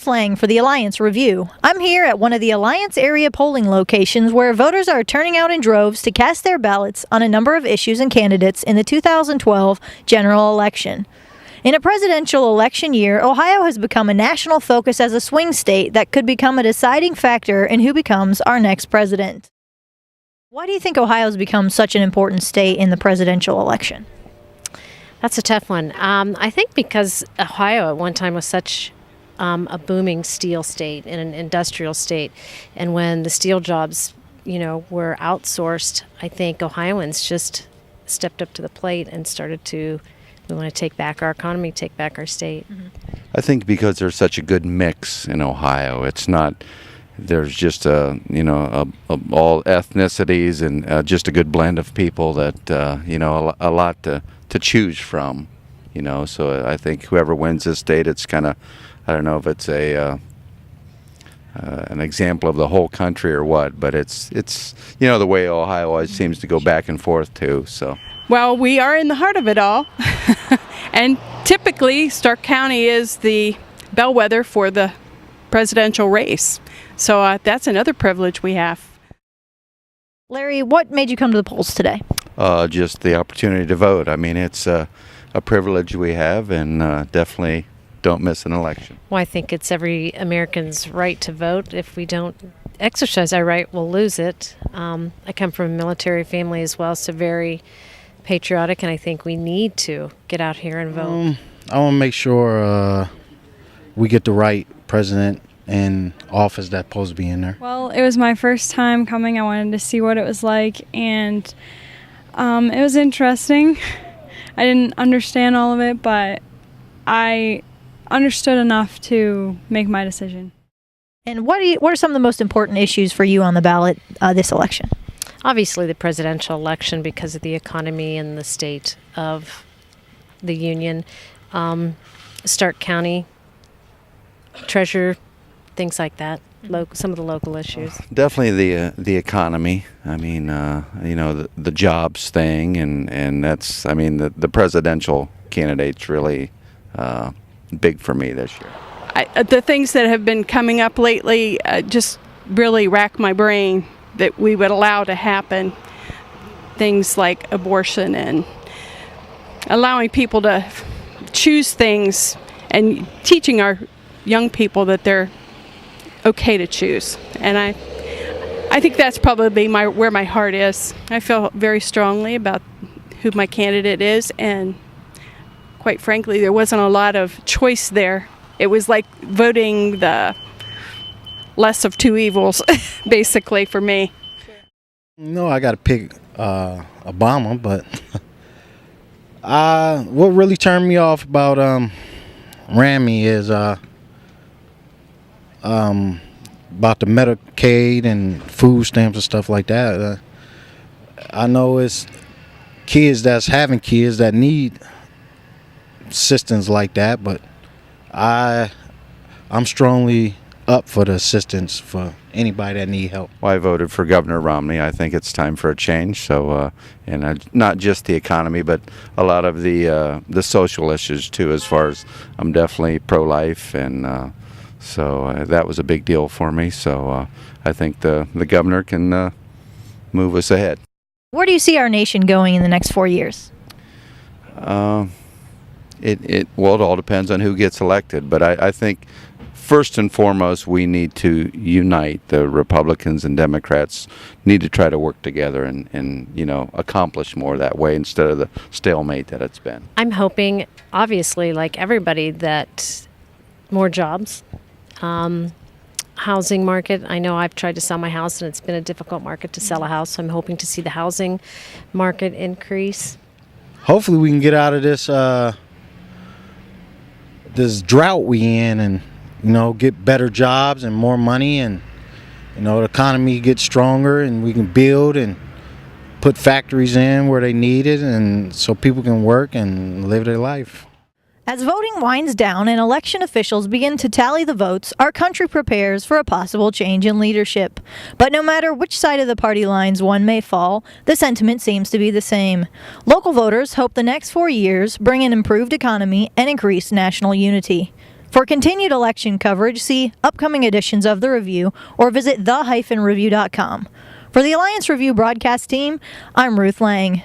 Jeff Lang for the Alliance Review. I'm here at one of the Alliance area polling locations where voters are turning out in droves to cast their ballots on a number of issues and candidates in the 2012 general election. In a presidential election year, Ohio has become a national focus as a swing state that could become a deciding factor in who becomes our next president. Why do you think Ohio has become such an important state in the presidential election? That's a tough one. I think because Ohio at one time was such a booming steel state and an industrial state, and when the steel jobs, were outsourced, I think Ohioans just stepped up to the plate and started to, we want to take back our economy, take back our state. Mm-hmm. I think because there's such a good mix in Ohio, it's not. There's just all ethnicities and just a good blend of people that a lot to choose from, So I think whoever wins this state, it's kind of, I don't know if it's an example of the whole country or what, but it's the way Ohio always seems to go back and forth too. So. Well, we are in the heart of it all, and typically Stark County is the bellwether for the presidential race. So that's another privilege we have. Larry, what made you come to the polls today? Just the opportunity to vote. I mean, it's a privilege we have, and definitely don't miss an election. Well, I think it's every American's right to vote. If we don't exercise our right, we'll lose it. I come from a military family as well, so very patriotic, and I think we need to get out here and vote. I want to make sure we get the right president in office that's supposed to be in there. Well, it was my first time coming. I wanted to see what it was like, and it was interesting. I didn't understand all of it, but I understood enough to make my decision. And what are some of the most important issues for you on the ballot this election? Obviously the presidential election because of the economy and the state of the union. Stark County, treasure, things like that. Some of the local issues. Definitely the economy. I mean, the jobs thing, and that's. I mean, the presidential candidate's really big for me this year. The things that have been coming up lately just really rack my brain that we would allow to happen. Things like abortion and allowing people to choose things and teaching our young people that they're okay to choose. And I think that's probably where my heart is. I feel very strongly about who my candidate is, and quite frankly, there wasn't a lot of choice there. It was like voting the less of two evils, basically, for me. No, I got to pick Obama, but what really turned me off about Rami is about the Medicaid and food stamps and stuff like that. I know it's kids that's having kids that need assistance like that, but I'm strongly up for the assistance for anybody that need help. Well, I voted for Governor Romney. I think it's time for a change. So, not just the economy, but a lot of the social issues too. As far as I'm definitely pro-life, and so that was a big deal for me. So I think the governor can move us ahead. Where do you see our nation going in the next 4 years? It all depends on who gets elected, but I think first and foremost we need to unite. The Republicans and Democrats need to try to work together and accomplish more that way instead of the stalemate that it's been. I'm hoping, obviously, like everybody, that more jobs. Housing market. I know I've tried to sell my house and it's been a difficult market to sell a house, so I'm hoping to see the housing market increase. Hopefully we can get out of this drought we in and get better jobs and more money, and the economy gets stronger and we can build and put factories in where they need it, and so people can work and live their life. As voting winds down and election officials begin to tally the votes, our country prepares for a possible change in leadership. But no matter which side of the party lines one may fall, the sentiment seems to be the same. Local voters hope the next 4 years bring an improved economy and increased national unity. For continued election coverage, see upcoming editions of The Review or visit the-review.com. For the Alliance Review broadcast team, I'm Ruth Lang.